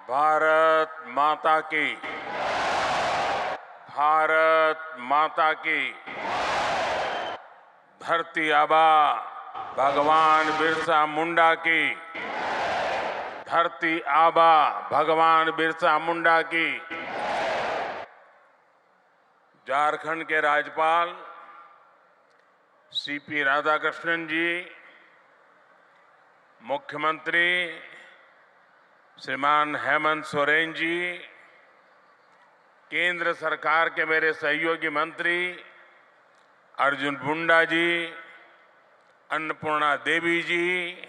भारत माता की। भारत माता की। धरती आबा भगवान बिरसा मुंडा की। धरती आबा भगवान बिरसा मुंडा की। झारखंड के राज्यपाल सीपी राधाकृष्णन जी, मुख्यमंत्री श्रीमान हेमंत सोरेन जी, केंद्र सरकार के मेरे सहयोगी मंत्री अर्जुन मुंडा जी, अन्नपूर्णा देवी जी,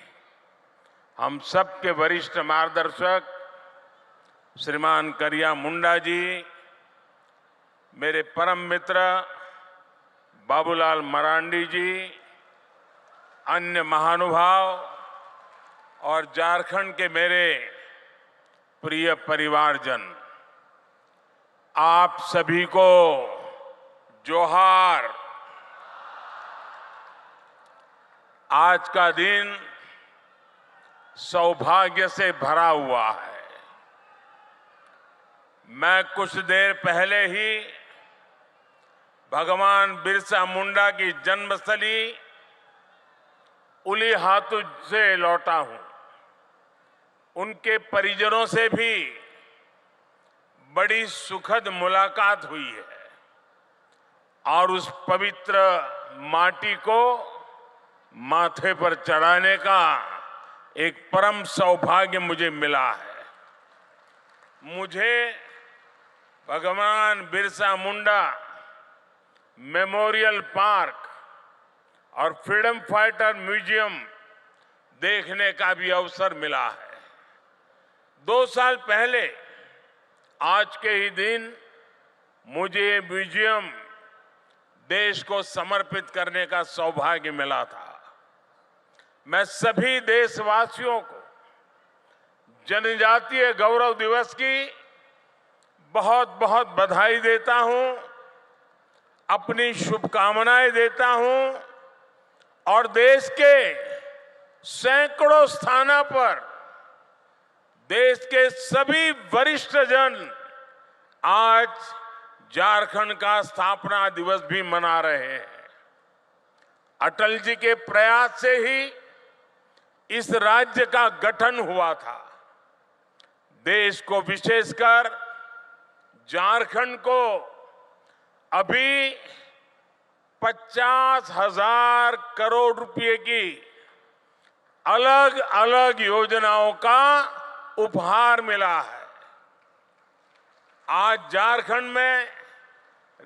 हम सबके वरिष्ठ मार्गदर्शक श्रीमान करिया मुंडा जी, मेरे परम मित्र बाबूलाल मरांडी जी, अन्य महानुभाव और झारखंड के मेरे प्रिय परिवारजन, आप सभी को जोहार। आज का दिन सौभाग्य से भरा हुआ है। मैं कुछ देर पहले ही भगवान बिरसा मुंडा की जन्मस्थली उलीहातू से लौटा हूं। उनके परिजनों से भी बड़ी सुखद मुलाकात हुई है और उस पवित्र माटी को माथे पर चढ़ाने का एक परम सौभाग्य मुझे मिला है। मुझे भगवान बिरसा मुंडा मेमोरियल पार्क और फ्रीडम फाइटर म्यूजियम देखने का भी अवसर मिला है। 2 साल पहले आज के ही दिन मुझे ये म्यूजियम देश को समर्पित करने का सौभाग्य मिला था। मैं सभी देशवासियों को जनजातीय गौरव दिवस की बहुत बहुत बधाई देता हूं, अपनी शुभकामनाएं देता हूं और देश के सैकड़ों स्थानों पर देश के सभी वरिष्ठ जन आज झारखंड का स्थापना दिवस भी मना रहे हैं। अटल जी के प्रयास से ही इस राज्य का गठन हुआ था। देश को, विशेषकर झारखंड को अभी 50,000 करोड़ रुपए की अलग अलग योजनाओं का उपहार मिला है। आज झारखंड में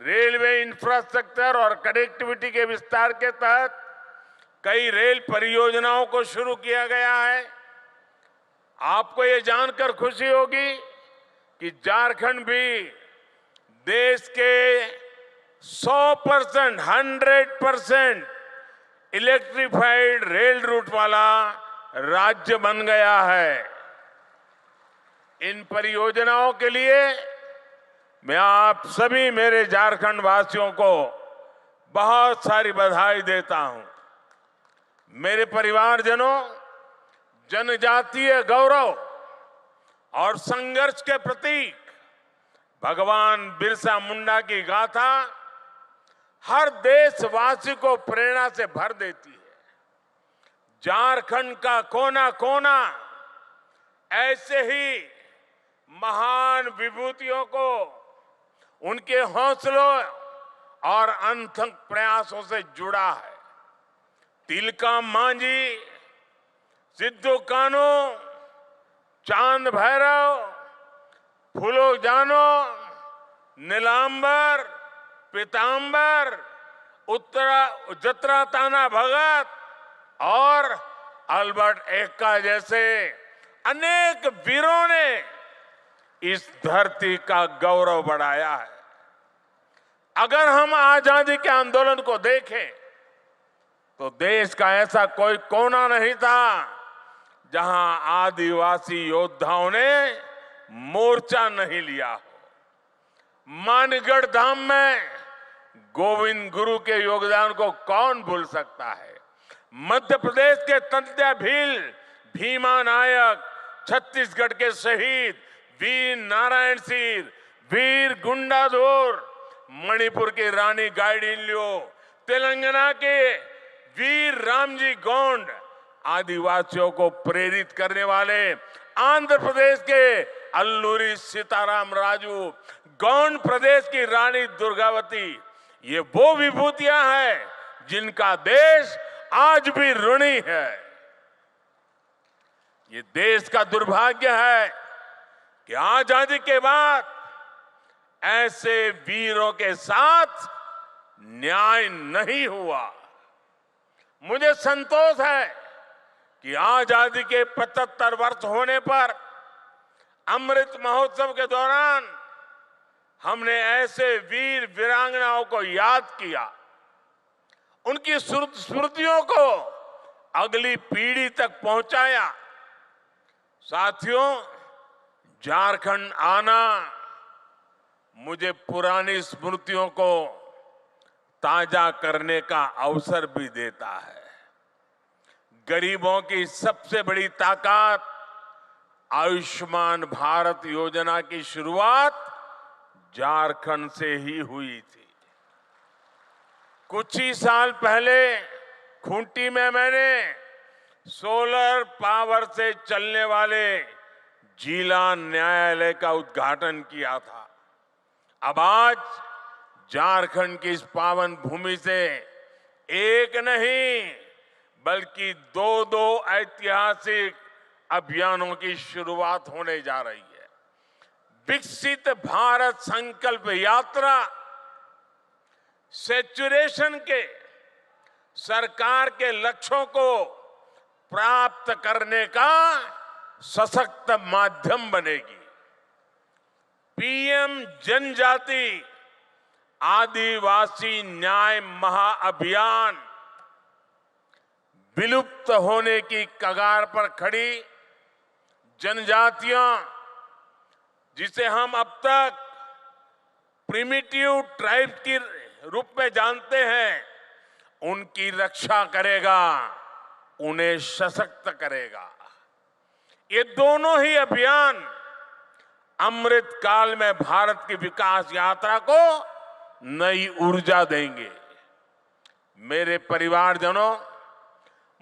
रेलवे इंफ्रास्ट्रक्चर और कनेक्टिविटी के विस्तार के तहत कई रेल परियोजनाओं को शुरू किया गया है। आपको ये जानकर खुशी होगी कि झारखंड भी देश के 100% इलेक्ट्रिफाइड रेल रूट वाला राज्य बन गया है। इन परियोजनाओं के लिए मैं आप सभी मेरे झारखंड वासियों को बहुत सारी बधाई देता हूं। मेरे परिवारजनों, जनजातीय गौरव और संघर्ष के प्रतीक भगवान बिरसा मुंडा की गाथा हर देशवासी को प्रेरणा से भर देती है। झारखंड का कोना कोना ऐसे ही महान विभूतियों को उनके हौसलों और अनथक प्रयासों से जुड़ा है। तिलका मांझी, सिद्धू कान्हू, चांद भैरव, फूलो जानो, नीलांबर, पीतांबर, जत्रा ताना भगत और अल्बर्ट एक्का जैसे अनेक वीरों ने इस धरती का गौरव बढ़ाया है। अगर हम आजादी के आंदोलन को देखें तो देश का ऐसा कोई कोना नहीं था जहां आदिवासी योद्धाओं ने मोर्चा नहीं लिया हो। मानगढ़ धाम में गोविंद गुरु के योगदान को कौन भूल सकता है। मध्य प्रदेश के तंत्या भील, भीमा नायक, छत्तीसगढ़ के शहीद वीर नारायण सिंह, वीर गुंडाधुर, मणिपुर की रानी गाइडिन्ल्यो, तेलंगाना के वीर रामजी गोंड, आदिवासियों को प्रेरित करने वाले आंध्र प्रदेश के अल्लूरी सीताराम राजू, गौंड प्रदेश की रानी दुर्गावती, ये वो विभूतियां हैं जिनका देश आज भी ऋणी है। ये देश का दुर्भाग्य है कि आजादी के बाद ऐसे वीरों के साथ न्याय नहीं हुआ। मुझे संतोष है कि आजादी के 75 वर्ष होने पर अमृत महोत्सव के दौरान हमने ऐसे वीर वीरांगनाओं को याद किया, उनकी स्मृतियों को अगली पीढ़ी तक पहुंचाया। साथियों, झारखंड आना मुझे पुरानी स्मृतियों को ताजा करने का अवसर भी देता है। गरीबों की सबसे बड़ी ताकत आयुष्मान भारत योजना की शुरुआत झारखंड से ही हुई थी। कुछ ही साल पहले खूंटी में मैंने सोलर पावर से चलने वाले जिला न्यायालय का उद्घाटन किया था। अब आज झारखंड की इस पावन भूमि से एक नहीं बल्कि दो ऐतिहासिक अभियानों की शुरुआत होने जा रही है। विकसित भारत संकल्प यात्रा सैचुरेशन के सरकार के लक्ष्यों को प्राप्त करने का सशक्त माध्यम बनेगी। पीएम जनजाति आदिवासी न्याय महाअभियान विलुप्त होने की कगार पर खड़ी जनजातियां, जिसे हम अब तक प्रिमिटिव ट्राइब के रूप में जानते हैं, उनकी रक्षा करेगा, उन्हें सशक्त करेगा। ये दोनों ही अभियान अमृत काल में भारत की विकास यात्रा को नई ऊर्जा देंगे। मेरे परिवारजनों,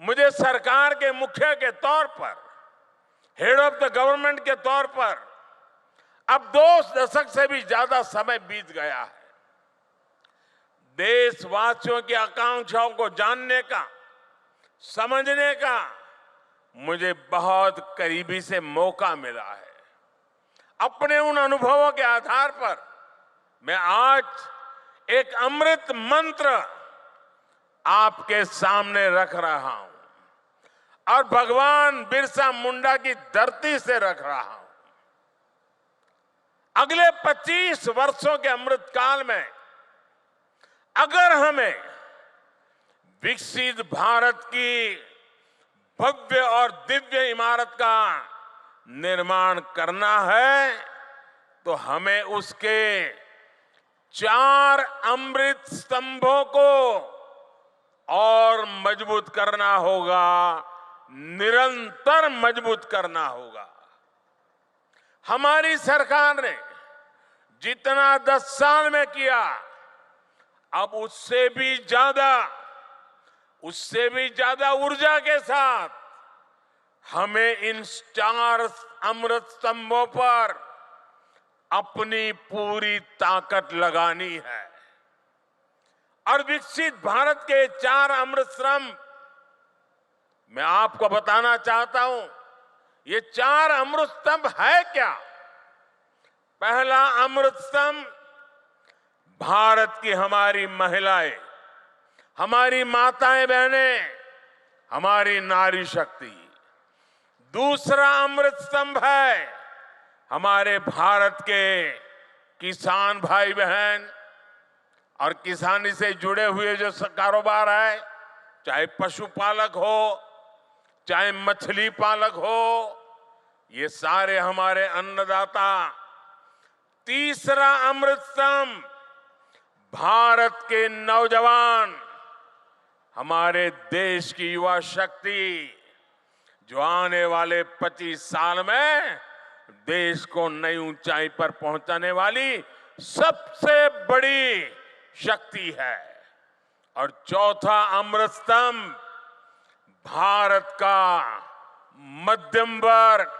मुझे सरकार के मुखिया के तौर पर, हेड ऑफ द गवर्नमेंट के तौर पर अब 2 दशक से भी ज्यादा समय बीत गया है। देशवासियों की आकांक्षाओं को जानने का, समझने का मुझे बहुत करीबी से मौका मिला है। अपने उन अनुभवों के आधार पर मैं आज एक अमृत मंत्र आपके सामने रख रहा हूं और भगवान बिरसा मुंडा की धरती से रख रहा हूं। अगले 25 वर्षों के अमृत काल में अगर हमें विकसित भारत की भव्य और दिव्य इमारत का निर्माण करना है तो हमें उसके 4 अमृत स्तंभों को और मजबूत करना होगा, निरंतर मजबूत करना होगा। हमारी सरकार ने जितना 10 साल में किया, अब उससे भी ज्यादा ऊर्जा के साथ हमें इन 4 अमृत स्तंभों पर अपनी पूरी ताकत लगानी है। और विकसित भारत के 4 अमृत स्तंभ मैं आपको बताना चाहता हूं। ये 4 अमृत स्तंभ है क्या? पहला अमृत स्तंभ भारत की हमारी महिलाएं, हमारी माताएं बहनें, हमारी नारी शक्ति। दूसरा अमृत स्तंभ है हमारे भारत के किसान भाई बहन और किसानी से जुड़े हुए जो कारोबार है, चाहे पशुपालक हो, चाहे मछली पालक हो, ये सारे हमारे अन्नदाता। तीसरा अमृत स्तंभ भारत के नौजवान, हमारे देश की युवा शक्ति, जो आने वाले 25 साल में देश को नई ऊंचाई पर पहुंचाने वाली सबसे बड़ी शक्ति है। और चौथा अमृत स्तंभ भारत का मध्यम वर्ग,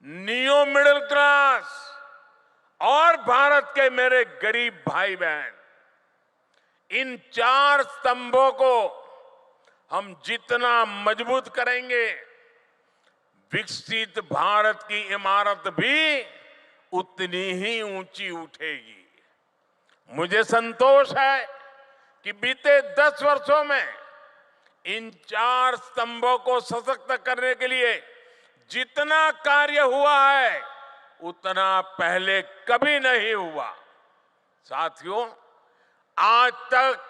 नियो मिडिल क्लास और भारत के मेरे गरीब भाई बहन, इन चार स्तंभों को हम जितना मजबूत करेंगे, विकसित भारत की इमारत भी उतनी ही ऊंची उठेगी। मुझे संतोष है कि बीते 10 वर्षों में इन चार स्तंभों को सशक्त करने के लिए जितना कार्य हुआ है उतना पहले कभी नहीं हुआ। साथियों, आज तक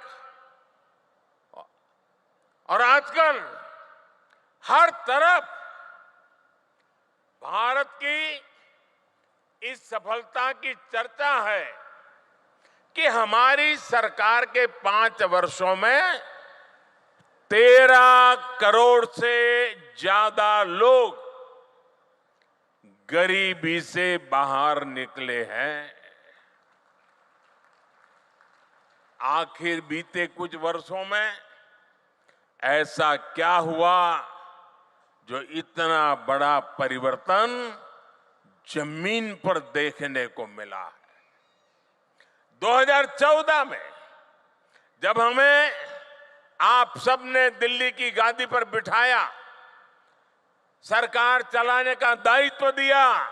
और आजकल हर तरफ भारत की इस सफलता की चर्चा है कि हमारी सरकार के 5 वर्षों में 13 करोड़ से ज्यादा लोग गरीबी से बाहर निकले हैं। आखिर बीते कुछ वर्षों में ऐसा क्या हुआ जो इतना बड़ा परिवर्तन जमीन पर देखने को मिला है? 2014 में जब हमें आप सबने दिल्ली की गादी पर बिठाया, सरकार चलाने का दायित्व दिया,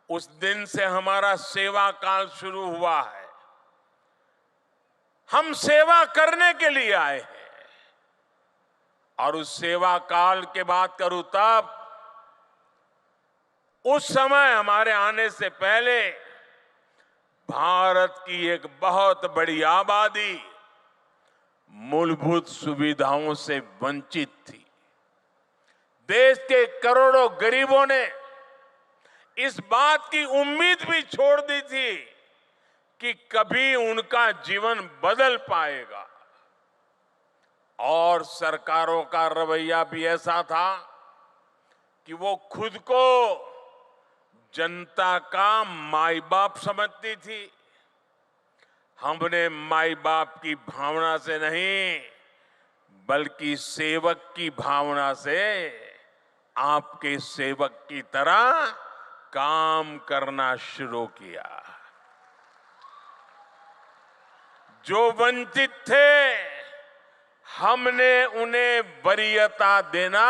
उस दिन से हमारा सेवा काल शुरू हुआ है। हम सेवा करने के लिए आए हैं और उस सेवा काल के बात करूं तब उस समय हमारे आने से पहले भारत की एक बहुत बड़ी आबादी मूलभूत सुविधाओं से वंचित थी। देश के करोड़ों गरीबों ने इस बात की उम्मीद भी छोड़ दी थी कि कभी उनका जीवन बदल पाएगा। और सरकारों का रवैया भी ऐसा था कि वो खुद को जनता का माई बाप समझती थी। हमने माई बाप की भावना से नहीं बल्कि सेवक की भावना से आपके सेवक की तरह काम करना शुरू किया। जो वंचित थे हमने उन्हें वरीयता देना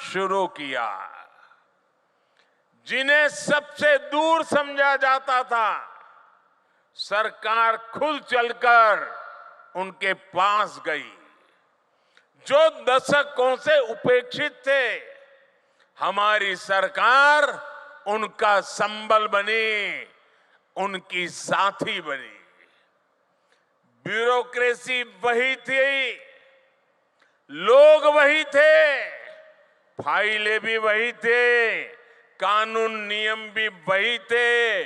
शुरू किया। जिन्हें सबसे दूर समझा जाता था, सरकार खुद चलकर उनके पास गई। जो दशकों से उपेक्षित थे, हमारी सरकार उनका संबल बनी, उनकी साथी बनी। ब्यूरोक्रेसी वही थी, लोग वही थे, फाइलें भी वही थे, कानून नियम भी वही थे,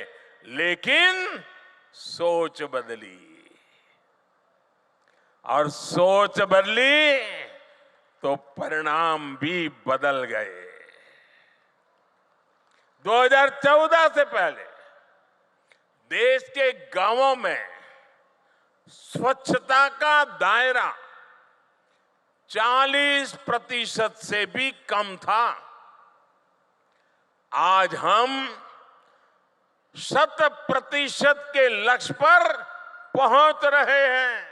लेकिन सोच बदली। और सोच बदली तो परिणाम भी बदल गए। 2014 से पहले देश के गांवों में स्वच्छता का दायरा 40% से भी कम था। आज हम 100% के लक्ष्य पर पहुंच रहे हैं।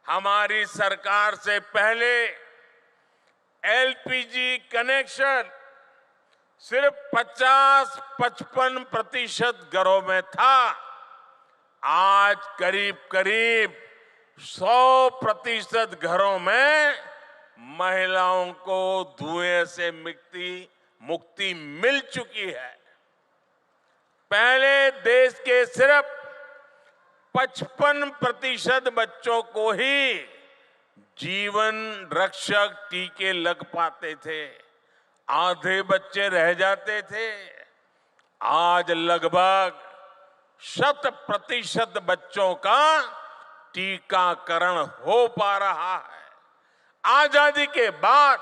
हमारी सरकार से पहले एलपीजी कनेक्शन सिर्फ 50-55% घरों में था। आज करीब करीब 100% घरों में महिलाओं को धुएं से मुक्ति मिल चुकी है। पहले देश के सिर्फ 55% बच्चों को ही जीवन रक्षक टीके लग पाते थे, आधे बच्चे रह जाते थे। आज लगभग 100% बच्चों का टीकाकरण हो पा रहा है। आजादी के बाद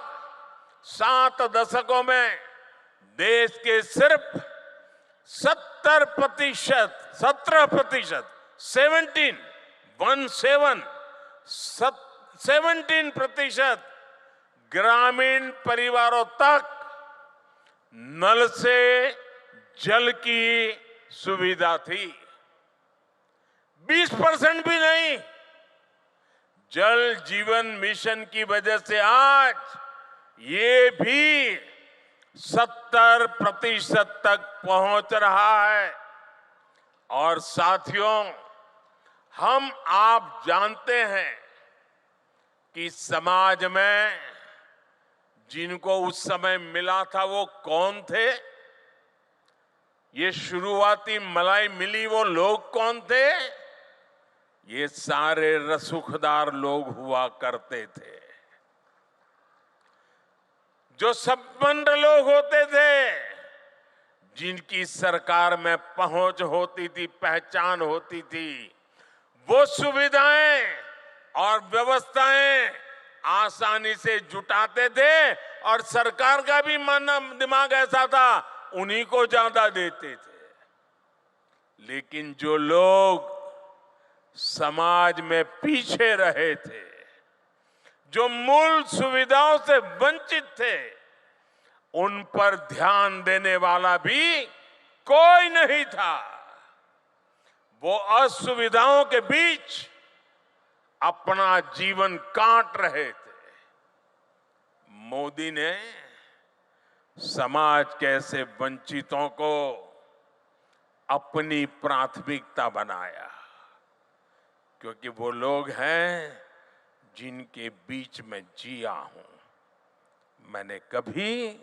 7 दशकों में देश के सिर्फ 17%, 17% ग्रामीण परिवारों तक नल से जल की सुविधा थी। 20% भी नहीं। जल जीवन मिशन की वजह से आज ये भी 70% तक पहुंच रहा है। और साथियों, हम आप जानते हैं कि समाज में जिनको उस समय मिला था वो कौन थे? ये शुरुआती मलाई मिली वो लोग कौन थे? ये सारे रसूखदार लोग हुआ करते थे। जो संपन्न लोग होते थे, जिनकी सरकार में पहुंच होती थी, पहचान होती थी, वो सुविधाएं और व्यवस्थाएं आसानी से जुटाते थे और सरकार का भी मन दिमाग ऐसा था, उन्हीं को ज्यादा देते थे। लेकिन जो लोग समाज में पीछे रहे थे, जो मूल सुविधाओं से वंचित थे, उन पर ध्यान देने वाला भी कोई नहीं था। वो असुविधाओं के बीच अपना जीवन काट रहे थे। मोदी ने समाज के ऐसे वंचितों को अपनी प्राथमिकता बनाया, क्योंकि वो लोग हैं जिनके बीच में जिया हूं। मैंने कभी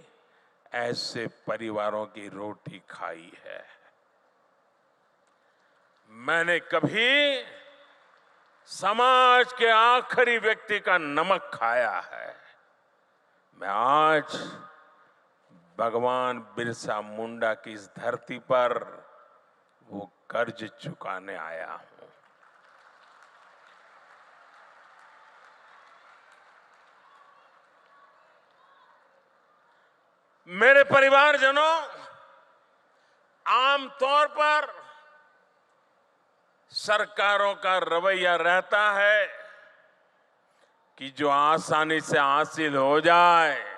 ऐसे परिवारों की रोटी खाई है। मैंने कभी समाज के आखिरी व्यक्ति का नमक खाया है। मैं आज भगवान बिरसा मुंडा की इस धरती पर वो कर्ज चुकाने आया हूं। मेरे परिवारजनों, आमतौर पर सरकारों का रवैया रहता है कि जो आसानी से हासिल हो जाए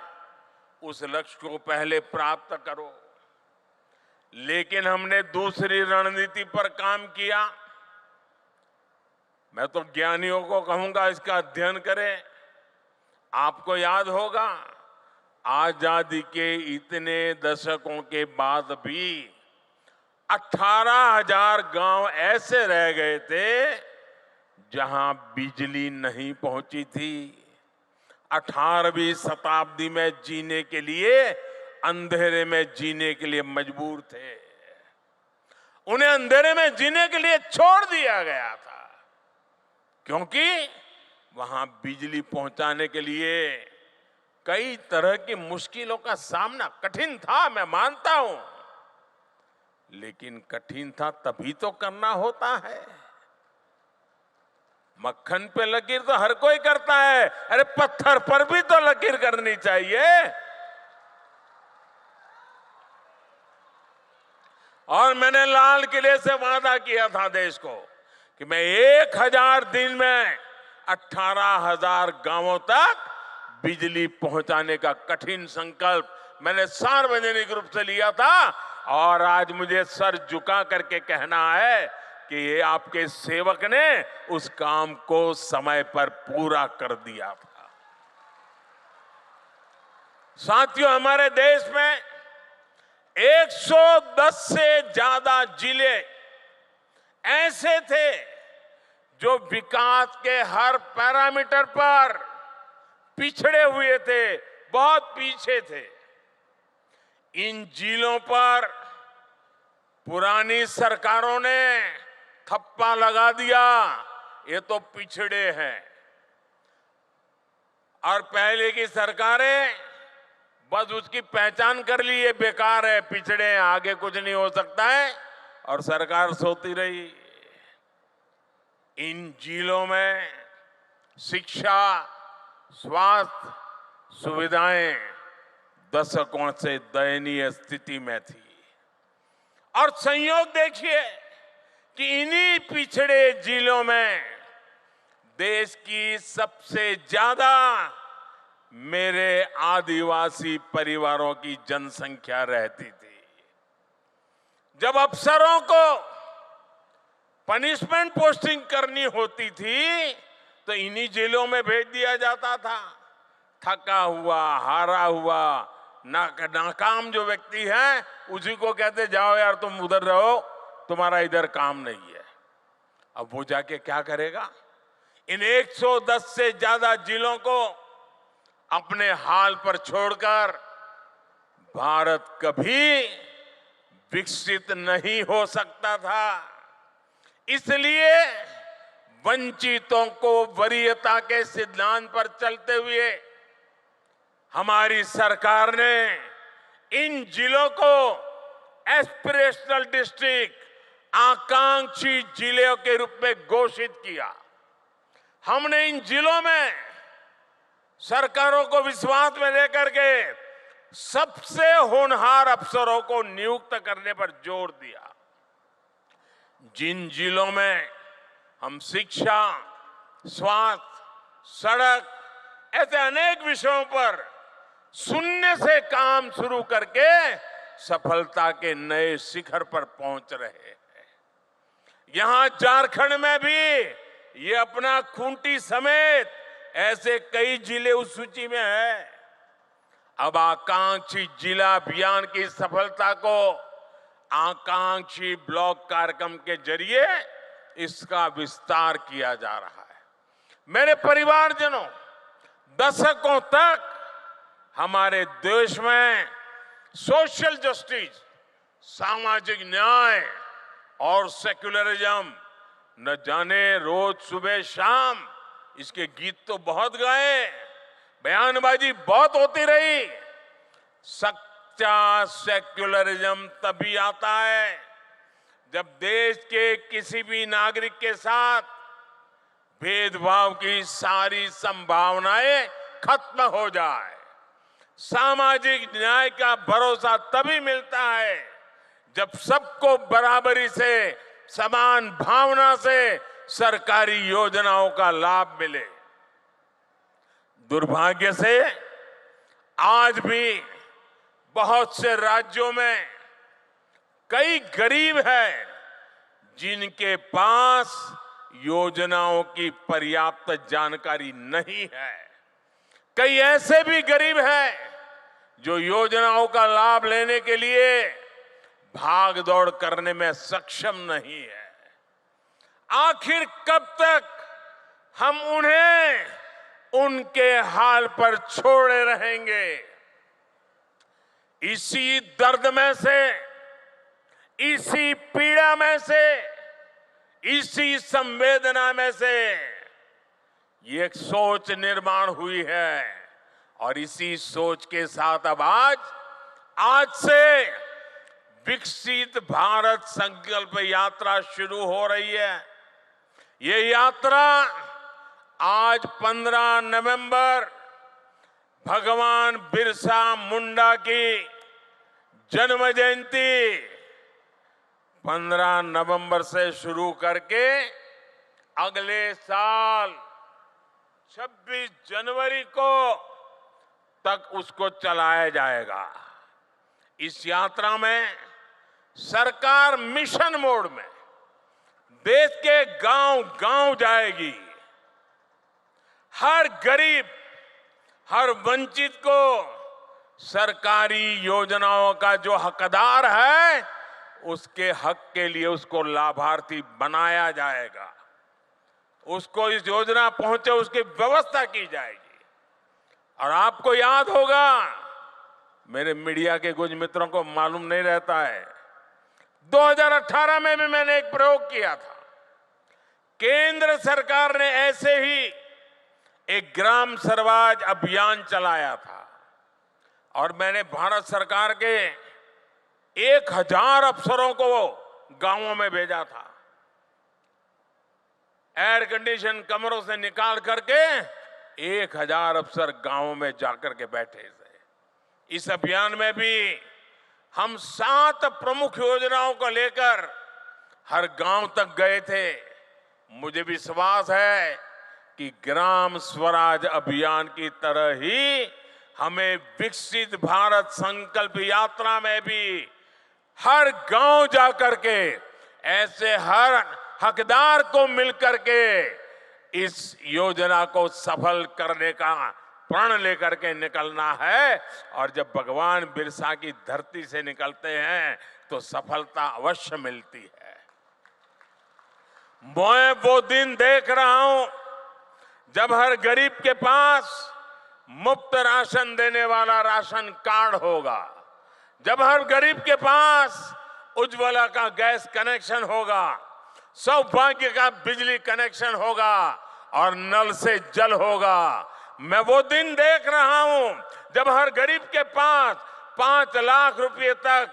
उस लक्ष्य को पहले प्राप्त करो। लेकिन हमने दूसरी रणनीति पर काम किया। मैं तो ज्ञानियों को कहूंगा इसका अध्ययन करें। आपको याद होगा, आजादी के इतने दशकों के बाद भी 18,000 गांव ऐसे रह गए थे जहां बिजली नहीं पहुंची थी। 18वीं शताब्दी में जीने के लिए, अंधेरे में जीने के लिए मजबूर थे। उन्हें अंधेरे में जीने के लिए छोड़ दिया गया था, क्योंकि वहां बिजली पहुंचाने के लिए कई तरह की मुश्किलों का सामना कठिन था, मैं मानता हूं। लेकिन कठिन था तभी तो करना होता है। मक्खन पे लकीर तो हर कोई करता है, अरे पत्थर पर भी तो लकीर करनी चाहिए। और मैंने लाल किले से वादा किया था देश को कि मैं 1000 दिन में 18,000 गांवों तक बिजली पहुंचाने का कठिन संकल्प मैंने सार्वजनिक रूप से लिया था। और आज मुझे सर झुका करके कहना है कि ये आपके सेवक ने उस काम को समय पर पूरा कर दिया था। साथियों, हमारे देश में 110 से ज्यादा जिले ऐसे थे जो विकास के हर पैरामीटर पर पिछड़े हुए थे, बहुत पीछे थे। इन जिलों पर पुरानी सरकारों ने थप्पा लगा दिया, ये तो पिछड़े हैं। और पहले की सरकारें बस उसकी पहचान कर ली, ये बेकार है, पिछड़े हैं, आगे कुछ नहीं हो सकता है, और सरकार सोती रही। इन जिलों में शिक्षा, स्वास्थ्य सुविधाएं दशकों से दयनीय स्थिति में थी। और संयोग देखिए कि इन्हीं पिछड़े जिलों में देश की सबसे ज्यादा मेरे आदिवासी परिवारों की जनसंख्या रहती थी। जब अफसरों को पनिशमेंट पोस्टिंग करनी होती थी तो इन्हीं जिलों में भेज दिया जाता था। थका हुआ, हारा हुआ, नाकाम जो व्यक्ति है उसी को कहते जाओ यार तुम उधर रहो, तुम्हारा इधर काम नहीं है। अब वो जाके क्या करेगा? इन 110 से ज्यादा जिलों को अपने हाल पर छोड़कर भारत कभी विकसित नहीं हो सकता था। इसलिए वंचितों को वरीयता के सिद्धांत पर चलते हुए हमारी सरकार ने इन जिलों को एस्पिरेशनल डिस्ट्रिक्ट, आकांक्षी जिलों के रूप में घोषित किया। हमने इन जिलों में सरकारों को विश्वास में लेकर के सबसे होनहार अफसरों को नियुक्त करने पर जोर दिया। जिन जिलों में हम शिक्षा, स्वास्थ्य, सड़क ऐसे अनेक विषयों पर शून्य से काम शुरू करके सफलता के नए शिखर पर पहुंच रहे हैं। यहां झारखंड में भी ये अपना खूंटी समेत ऐसे कई जिले उस सूची में है। अब आकांक्षी जिला अभियान की सफलता को आकांक्षी ब्लॉक कार्यक्रम के जरिए इसका विस्तार किया जा रहा है। मेरे परिवारजनों, दशकों तक हमारे देश में सोशल जस्टिस, सामाजिक न्याय और सेक्युलरिज्म न जाने रोज सुबह शाम इसके गीत तो बहुत गाए, बयानबाजी बहुत होती रही। सच्चा सेक्युलरिज्म तभी आता है जब देश के किसी भी नागरिक के साथ भेदभाव की सारी संभावनाएं खत्म हो जाए। सामाजिक न्याय का भरोसा तभी मिलता है जब सबको बराबरी से, समान भावना से सरकारी योजनाओं का लाभ मिले। दुर्भाग्य से आज भी बहुत से राज्यों में कई गरीब हैं जिनके पास योजनाओं की पर्याप्त जानकारी नहीं है। कई ऐसे भी गरीब हैं जो योजनाओं का लाभ लेने के लिए भाग दौड़ करने में सक्षम नहीं है। आखिर कब तक हम उन्हें उनके हाल पर छोड़े रहेंगे? इसी दर्द में से, इसी पीड़ा में से, इसी संवेदना में से ये एक सोच निर्माण हुई है और इसी सोच के साथ अब आज से विकसित भारत संकल्प यात्रा शुरू हो रही है। ये यात्रा आज 15 नवंबर भगवान बिरसा मुंडा की जन्म जयंती 15 नवंबर से शुरू करके अगले साल 26 जनवरी को तक उसको चलाया जाएगा। इस यात्रा में सरकार मिशन मोड में देश के गांव-गांव जाएगी। हर गरीब, हर वंचित को सरकारी योजनाओं का जो हकदार है उसके हक के लिए उसको लाभार्थी बनाया जाएगा। उसको इस योजना पहुंचे उसकी व्यवस्था की जाएगी। और आपको याद होगा, मेरे मीडिया के कुछ मित्रों को मालूम नहीं रहता है, 2018 में भी मैंने एक प्रयोग किया था। केंद्र सरकार ने ऐसे ही एक ग्राम स्वराज अभियान चलाया था और मैंने भारत सरकार के 1000 अफसरों को गांवों में भेजा था। एयर कंडीशन कमरों से निकाल करके 1000 अफसर गांवों में जाकर के बैठे थे। इस अभियान में भी हम 7 प्रमुख योजनाओं को लेकर हर गांव तक गए थे। मुझे विश्वास है कि ग्राम स्वराज अभियान की तरह ही हमें विकसित भारत संकल्प यात्रा में भी हर गांव जाकर के ऐसे हर हकदार को मिलकर के इस योजना को सफल करने का प्रण लेकर के निकलना है। और जब भगवान बिरसा की धरती से निकलते हैं तो सफलता अवश्य मिलती है। मैं वो दिन देख रहा हूं जब हर गरीब के पास मुफ्त राशन देने वाला राशन कार्ड होगा, जब हर गरीब के पास उज्ज्वला का गैस कनेक्शन होगा, सौभाग्य का बिजली कनेक्शन होगा और नल से जल होगा। मैं वो दिन देख रहा हूं जब हर गरीब के पास 5 लाख रुपए तक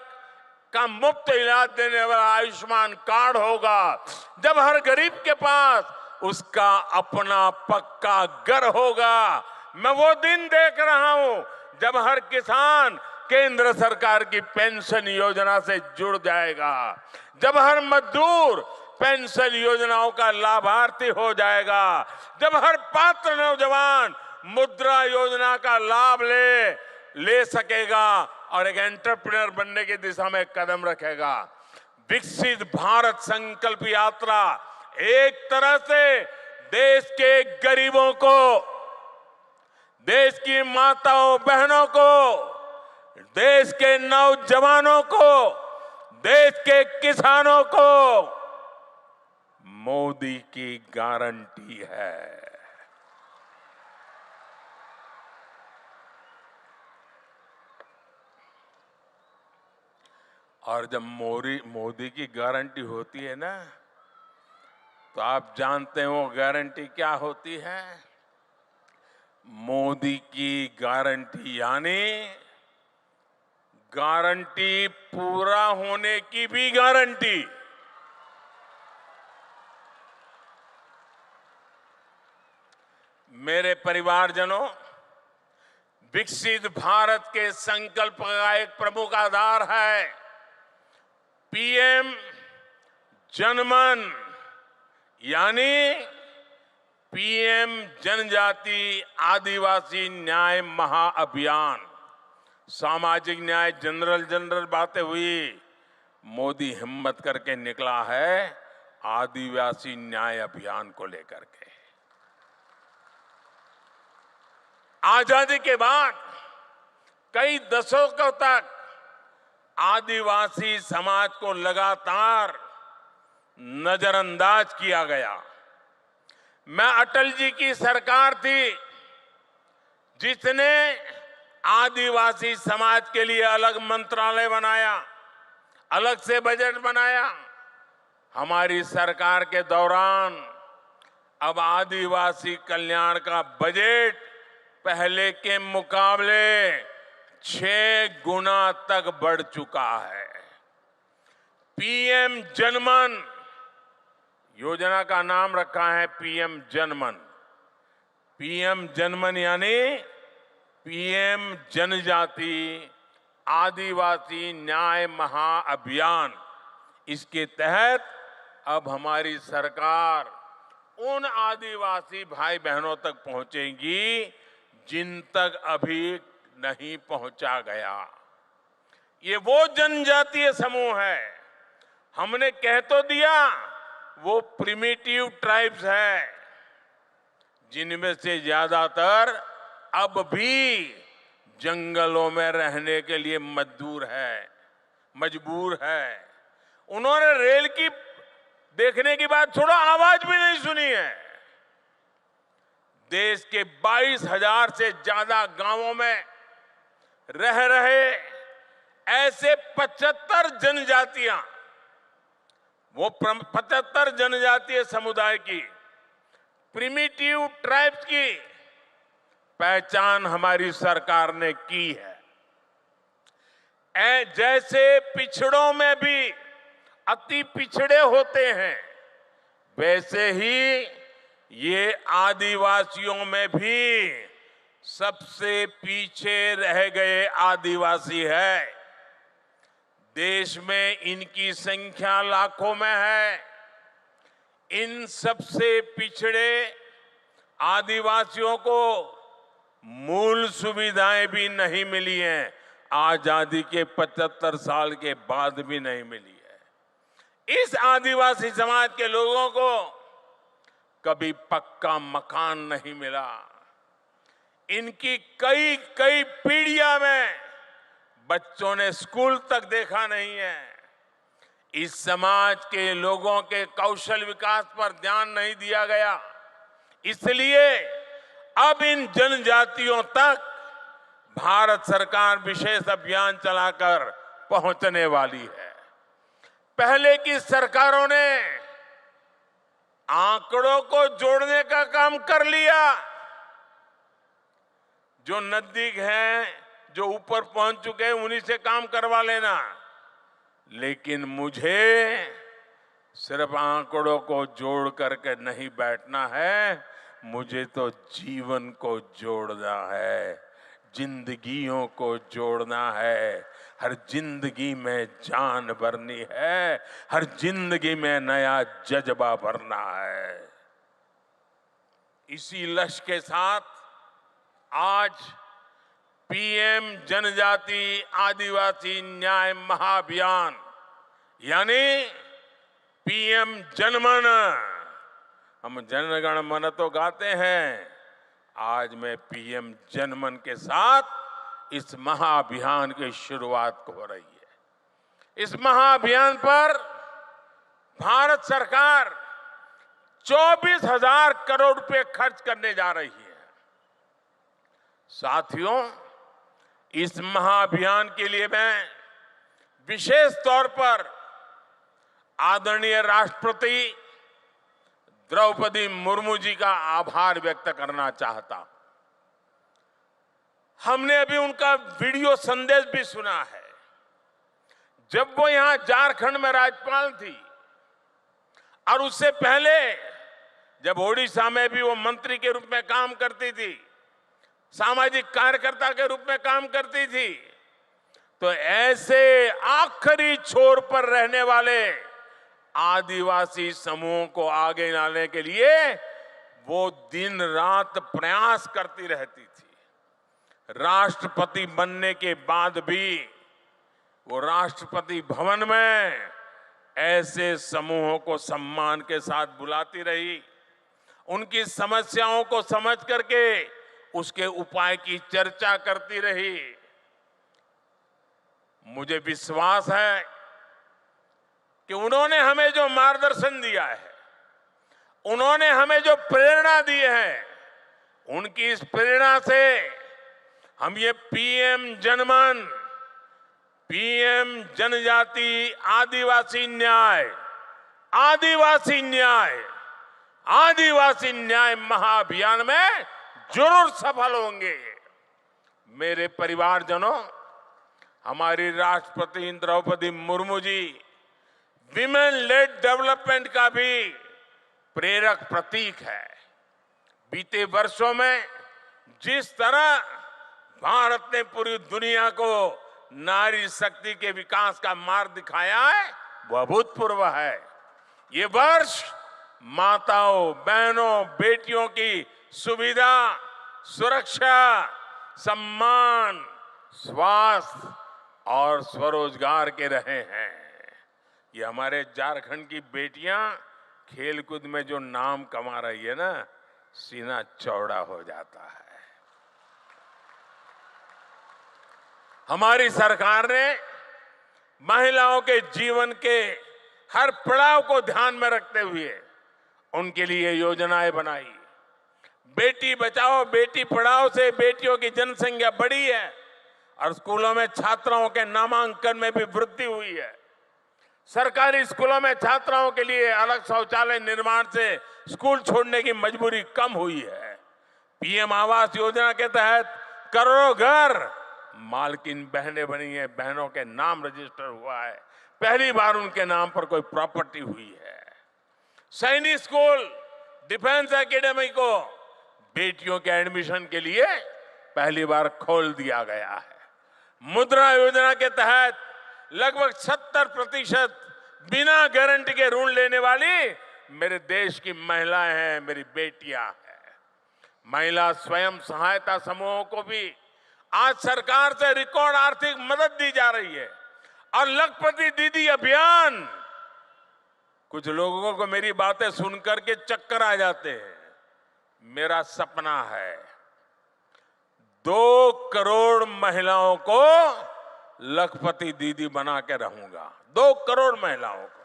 का मुफ्त इलाज देने वाला आयुष्मान कार्ड होगा, जब हर गरीब के पास उसका अपना पक्का घर होगा। मैं वो दिन देख रहा हूं जब हर किसान केंद्र सरकार की पेंशन योजना से जुड़ जाएगा, जब हर मजदूर पेंशन योजनाओं का लाभार्थी हो जाएगा, जब हर पात्र नौजवान मुद्रा योजना का लाभ ले सकेगा और एक एंटरप्रेन्योर बनने की दिशा में कदम रखेगा। विकसित भारत संकल्प यात्रा एक तरह से देश के गरीबों को, देश की माताओं बहनों को, देश के नौजवानों को, देश के किसानों को मोदी की गारंटी है। और जब मोदी की गारंटी होती है ना, तो आप जानते हैं वो गारंटी क्या होती है? मोदी की गारंटी यानी गारंटी पूरा होने की भी गारंटी। मेरे परिवारजनों, विकसित भारत के संकल्प का एक प्रमुख आधार है पीएम जनमन, यानी पीएम जनजाति आदिवासी न्याय महाअभियान। सामाजिक न्याय जनरल बातें हुई, मोदी हिम्मत करके निकला है आदिवासी न्याय अभियान को लेकर के। आजादी के बाद कई दशकों तक आदिवासी समाज को लगातार नजरअंदाज किया गया। मैं अटल जी की सरकार थी जिसने आदिवासी समाज के लिए अलग मंत्रालय बनाया, अलग से बजट बनाया। हमारी सरकार के दौरान अब आदिवासी कल्याण का बजट पहले के मुकाबले 6 गुना तक बढ़ चुका है। पीएम जनमन योजना का नाम रखा है पीएम जनमन। पीएम जनमन यानी पीएम जनजाति आदिवासी न्याय महाअभियान। इसके तहत अब हमारी सरकार उन आदिवासी भाई बहनों तक पहुंचेगी जिन तक अभी नहीं पहुंचा गया। ये वो जनजातीय समूह है, हमने कह तो दिया वो प्रिमिटिव ट्राइब्स है, जिनमें से ज्यादातर अब भी जंगलों में रहने के लिए मजबूर है। उन्होंने रेल की देखने की बात छोड़ो, आवाज भी नहीं सुनी है। देश के 22,000 से ज्यादा गांवों में रह रहे ऐसे 75 जनजातियां, वो 75 जनजातीय समुदाय की प्रिमिटिव ट्राइब्स की पहचान हमारी सरकार ने की है। जैसे पिछड़ों में भी अति पिछड़े होते हैं, वैसे ही ये आदिवासियों में भी सबसे पीछे रह गए आदिवासी है। देश में इनकी संख्या लाखों में है। इन सबसे पिछड़े आदिवासियों को मूल सुविधाएं भी नहीं मिली हैं। आजादी के 75 साल के बाद भी नहीं मिली है। इस आदिवासी समाज के लोगों को कभी पक्का मकान नहीं मिला। इनकी कई कई पीढ़ियां में बच्चों ने स्कूल तक देखा नहीं है। इस समाज के लोगों के कौशल विकास पर ध्यान नहीं दिया गया। इसलिए अब इन जनजातियों तक भारत सरकार विशेष अभियान चलाकर पहुंचने वाली है। पहले की सरकारों ने आंकड़ों को जोड़ने का काम कर लिया। जो नजदीक हैं, जो ऊपर पहुंच चुके हैं, उन्हीं से काम करवा लेना। लेकिन मुझे सिर्फ आंकड़ों को जोड़ करके नहीं बैठना है, मुझे तो जीवन को जोड़ना है, जिंदगियों को जोड़ना है। हर जिंदगी में जान भरनी है, हर जिंदगी में नया जज्बा भरना है। इसी लक्ष्य के साथ आज पीएम जनजाति आदिवासी न्याय महाअभियान यानी पीएम जनमन, हम जनगण मन तो गाते हैं, आज मैं पीएम जनमन के साथ इस महाअभियान की शुरुआत हो रही है। इस महाअभियान पर भारत सरकार 24,000 करोड़ रुपए खर्च करने जा रही है। साथियों, इस महाअभियान के लिए मैं विशेष तौर पर आदरणीय राष्ट्रपति द्रौपदी मुर्मू जी का आभार व्यक्त करना चाहता हूं। हमने अभी उनका वीडियो संदेश भी सुना है। जब वो यहां झारखंड में राज्यपाल थी और उससे पहले जब ओडिशा में भी वो मंत्री के रूप में काम करती थी, सामाजिक कार्यकर्ता के रूप में काम करती थी, तो ऐसे आखिरी छोर पर रहने वाले आदिवासी समूहों को आगे लाने के लिए वो दिन रात प्रयास करती रहती थी। राष्ट्रपति बनने के बाद भी वो राष्ट्रपति भवन में ऐसे समूहों को सम्मान के साथ बुलाती रही, उनकी समस्याओं को समझ करके उसके उपाय की चर्चा करती रही। मुझे विश्वास है कि उन्होंने हमें जो मार्गदर्शन दिया है, उन्होंने हमें जो प्रेरणा दी है, उनकी इस प्रेरणा से हम ये पीएम जनमन, पीएम जनजाति आदिवासी न्याय, आदिवासी न्याय, आदिवासी न्याय महाअभियान में जरूर सफल होंगे। मेरे परिवारजनों, हमारी राष्ट्रपति Draupadi Murmu ji women lead development का भी प्रेरक प्रतीक है। बीते वर्षों में जिस तरह भारत ने पूरी दुनिया को नारी शक्ति के विकास का मार्ग दिखाया है, वह अभूतपूर्व है। ये वर्ष माताओं, बहनों, बेटियों की सुविधा, सुरक्षा, सम्मान, स्वास्थ्य और स्वरोजगार के रहे हैं। ये हमारे झारखंड की बेटियां खेलकूद में जो नाम कमा रही है ना, सीना चौड़ा हो जाता है। हमारी सरकार ने महिलाओं के जीवन के हर पड़ाव को ध्यान में रखते हुए उनके लिए योजनाएं बनाई। बेटी बचाओ बेटी पढ़ाओ से बेटियों की जनसंख्या बढ़ी है और स्कूलों में छात्राओं के नामांकन में भी वृद्धि हुई है। सरकारी स्कूलों में छात्राओं के लिए अलग शौचालय निर्माण से स्कूल छोड़ने की मजबूरी कम हुई है। पीएम आवास योजना के तहत करोड़ों घर मालकिन बहनें बनी है, बहनों के नाम रजिस्टर हुआ है, पहली बार उनके नाम पर कोई प्रॉपर्टी हुई है। सैनिक स्कूल, डिफेंस एकेडमी को बेटियों के एडमिशन के लिए पहली बार खोल दिया गया है। मुद्रा योजना के तहत लगभग 70% बिना गारंटी के ऋण लेने वाली मेरे देश की महिलाएं हैं, मेरी बेटियां हैं। महिला स्वयं सहायता समूहों को भी आज सरकार से रिकॉर्ड आर्थिक मदद दी जा रही है। और लखपति दीदी अभियान, कुछ लोगों को मेरी बातें सुनकर के चक्कर आ जाते हैं। मेरा सपना है 2 करोड़ महिलाओं को लखपति दीदी बना के रहूंगा। 2 करोड़ महिलाओं को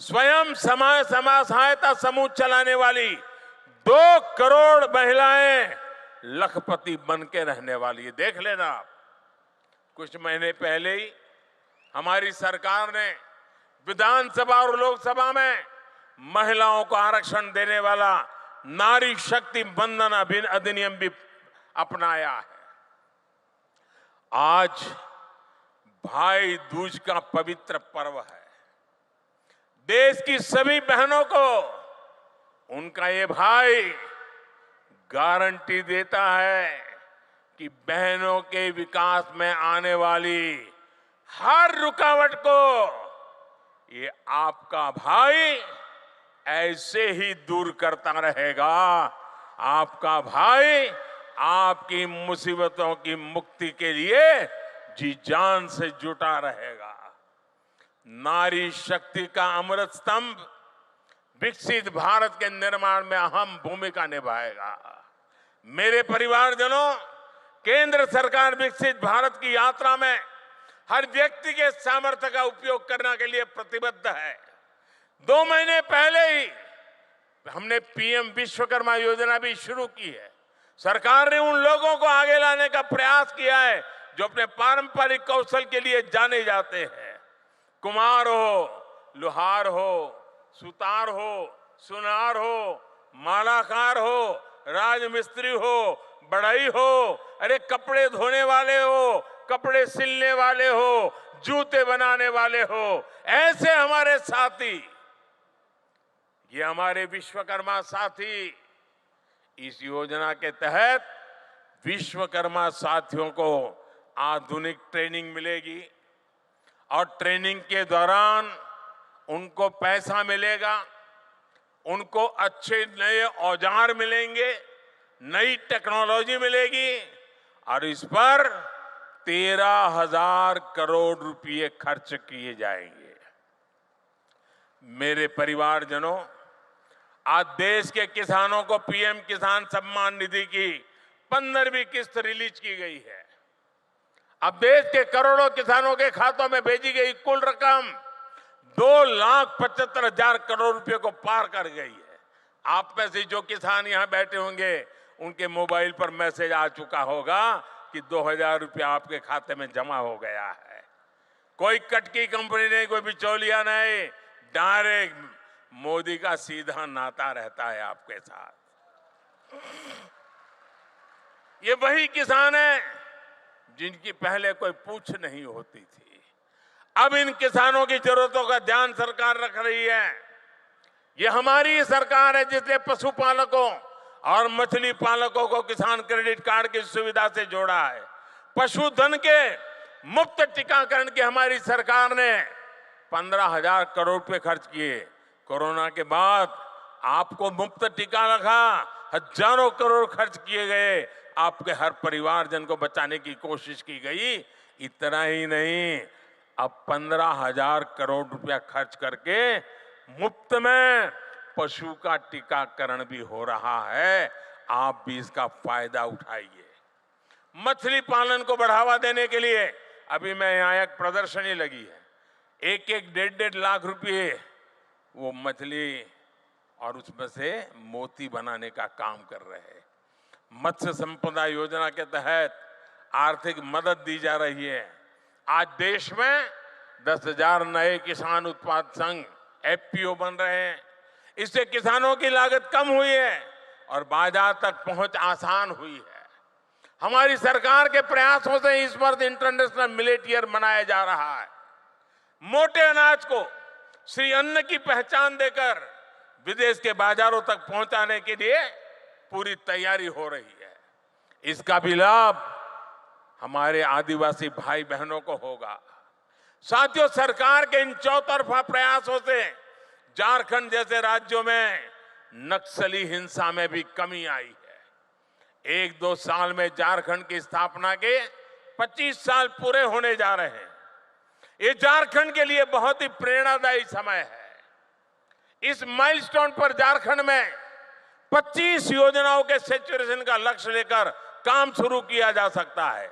स्वयं समाज सहायता समूह चलाने वाली 2 करोड़ महिलाएं लखपति बन के रहने वाली है। देख लेना आप, कुछ महीने पहले ही हमारी सरकार ने विधानसभा और लोकसभा में महिलाओं को आरक्षण देने वाला नारी शक्ति बंधन अधिनियम भी अपनाया है। आज भाई दूज का पवित्र पर्व है। देश की सभी बहनों को उनका ये भाई गारंटी देता है कि बहनों के विकास में आने वाली हर रुकावट को ये आपका भाई ऐसे ही दूर करता रहेगा। आपका भाई आपकी मुसीबतों की मुक्ति के लिए जी जान से जुटा रहेगा। नारी शक्ति का अमृत स्तंभ विकसित भारत के निर्माण में अहम भूमिका निभाएगा। मेरे परिवारजनों, केंद्र सरकार विकसित भारत की यात्रा में हर व्यक्ति के सामर्थ्य का उपयोग करने के लिए प्रतिबद्ध है। 2 महीने पहले ही हमने पीएम विश्वकर्मा योजना भी शुरू की है। सरकार ने उन लोगों को आगे लाने का प्रयास किया है जो अपने पारंपरिक कौशल के लिए जाने जाते हैं। कुम्हार हो, लोहार हो, सुतार हो, सुनार हो, मालाकार हो, राजमिस्त्री हो, बढ़ई हो, अरे कपड़े धोने वाले हो, कपड़े सिलने वाले हो, जूते बनाने वाले हो, ऐसे हमारे साथी, ये हमारे विश्वकर्मा साथी, इस योजना के तहत विश्वकर्मा साथियों को आधुनिक ट्रेनिंग मिलेगी और ट्रेनिंग के दौरान उनको पैसा मिलेगा, उनको अच्छे नए औजार मिलेंगे, नई टेक्नोलॉजी मिलेगी और इस पर 13,000 करोड़ रुपए खर्च किए जाएंगे। मेरे परिवारजनों, आज देश के किसानों को पीएम किसान सम्मान निधि की 15वीं किस्त रिलीज की गई है। अब देश के करोड़ों किसानों के खातों में भेजी गई कुल रकम 2,75,000 करोड़ रुपए को पार कर गई है। आप में से जो किसान यहां बैठे होंगे, उनके मोबाइल पर मैसेज आ चुका होगा कि 2,000 रुपया आपके खाते में जमा हो गया है। कोई कटकी कंपनी नहीं, कोई बिचौलिया नहीं, डायरेक्ट मोदी का सीधा नाता रहता है आपके साथ। ये वही किसान है जिनकी पहले कोई पूछ नहीं होती थी। अब इन किसानों की जरूरतों का ध्यान सरकार रख रही है। ये हमारी सरकार है जिसने पशुपालकों और मछली पालकों को किसान क्रेडिट कार्ड की सुविधा से जोड़ा है। पशुधन के मुफ्त टीकाकरण की हमारी सरकार ने 15,000 करोड़ रुपए खर्च किए। कोरोना के बाद आपको मुफ्त टीका लगा, हजारों करोड़ खर्च किए गए, आपके हर परिवारजन को बचाने की कोशिश की गई। इतना ही नहीं, अब 15,000 करोड़ रुपया खर्च करके मुफ्त में पशु का टीकाकरण भी हो रहा है। आप भी इसका फायदा उठाइए। मछली पालन को बढ़ावा देने के लिए अभी मैं यहाँ एक प्रदर्शनी लगी है। 1-1, 1.5 लाख रुपए वो मछली और उसमें से मोती बनाने का काम कर रहे हैं। मत्स्य संपदा योजना के तहत आर्थिक मदद दी जा रही है। आज देश में 10,000 नए किसान उत्पाद संघ एफपीओ बन रहे हैं। इससे किसानों की लागत कम हुई है और बाजार तक पहुंच आसान हुई है। हमारी सरकार के प्रयासों से इस वर्ष इंटरनेशनल मिलेट ईयर मनाया जा रहा है। मोटे अनाज को श्री अन्न की पहचान देकर विदेश के बाजारों तक पहुंचाने के लिए पूरी तैयारी हो रही है। इसका भी लाभ हमारे आदिवासी भाई बहनों को होगा। साथियों, सरकार के इन चौतरफा प्रयासों से झारखंड जैसे राज्यों में नक्सली हिंसा में भी कमी आई है। 1-2 साल में झारखंड की स्थापना के 25 साल पूरे होने जा रहे हैं। ये झारखंड के लिए बहुत ही प्रेरणादायी समय है। इस माइलस्टोन पर झारखंड में 25 योजनाओं के सैचुरेशन का लक्ष्य लेकर काम शुरू किया जा सकता है।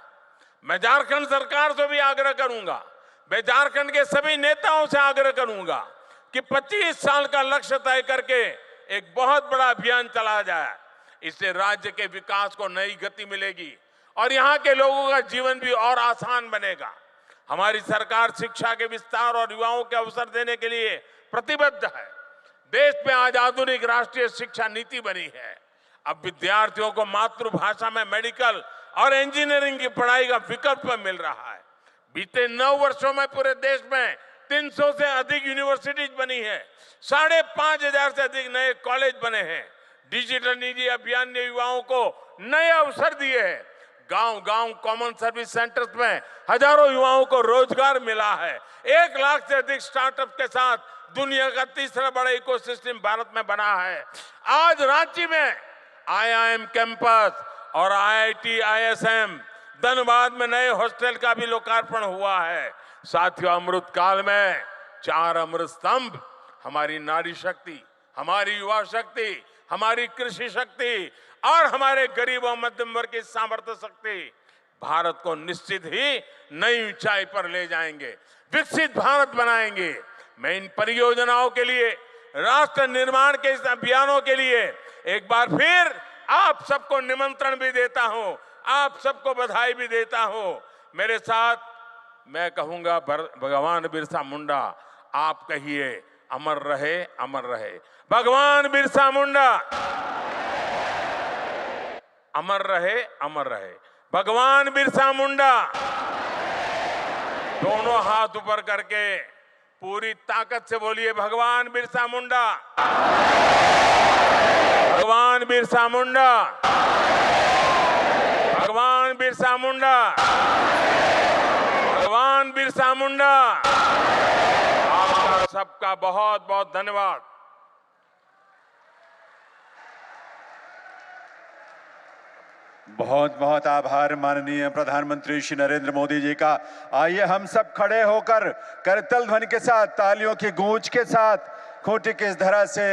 मैं झारखंड सरकार से भी आग्रह करूंगा, मैं झारखंड के सभी नेताओं से आग्रह करूंगा कि 25 साल का लक्ष्य तय करके एक बहुत बड़ा अभियान चलाया जाए। इससे राज्य के विकास को नई गति मिलेगी और यहाँ के लोगों का जीवन भी और आसान बनेगा। हमारी सरकार शिक्षा के विस्तार और युवाओं के अवसर देने के लिए प्रतिबद्ध है। देश में आज आधुनिक राष्ट्रीय शिक्षा नीति बनी है। अब विद्यार्थियों को मातृभाषा में मेडिकल और इंजीनियरिंग की पढ़ाई का विकल्प मिल रहा है। बीते 9 वर्षों में पूरे देश में 300 से अधिक यूनिवर्सिटीज बनी है, 5,500 से अधिक नए कॉलेज बने हैं। डिजिटल निधि अभियान ने युवाओं को नए अवसर दिए हैं। गांव-गांव कॉमन सर्विस सेंटर्स में हजारों युवाओं को रोजगार मिला है। 1 लाख से अधिक स्टार्टअप के साथ दुनिया का तीसरा बड़ा इकोसिस्टम भारत में बना है। आज रांची में IIM कैंपस और IIT ISM, धनबाद में नए हॉस्टल का भी लोकार्पण हुआ है। साथियों, अमृत काल में 4 अमृत स्तंभ, हमारी नारी शक्ति, हमारी युवा शक्ति, हमारी कृषि शक्ति और हमारे गरीब और मध्यम वर्ग की सामर्थ्य शक्ति भारत को निश्चित ही नई ऊंचाई पर ले जाएंगे, विकसित भारत बनाएंगे। मैं इन परियोजनाओं के लिए, राष्ट्र निर्माण के इस अभियानों के लिए एक बार फिर आप सबको निमंत्रण भी देता हूं, आप सबको बधाई भी देता हूं। मेरे साथ मैं कहूंगा, भगवान बिरसा मुंडा, आप कहिए अमर रहे, अमर रहे। भगवान बिरसा मुंडा अमर रहे, अमर रहे। भगवान बिरसा मुंडा। दोनों हाथ ऊपर करके पूरी ताकत से बोलिए, भगवान बिरसा मुंडा, भगवान बिरसा मुंडा, भगवान बिरसा मुंडा, भगवान बिरसा मुंडा। आपका सबका बहुत बहुत धन्यवाद। बहुत बहुत आभार माननीय प्रधानमंत्री श्री नरेंद्र मोदी जी का। आइए हम सब खड़े होकर करतल ध्वनि के साथ, तालियों की गूंज के साथ खूंटी की इस धरा से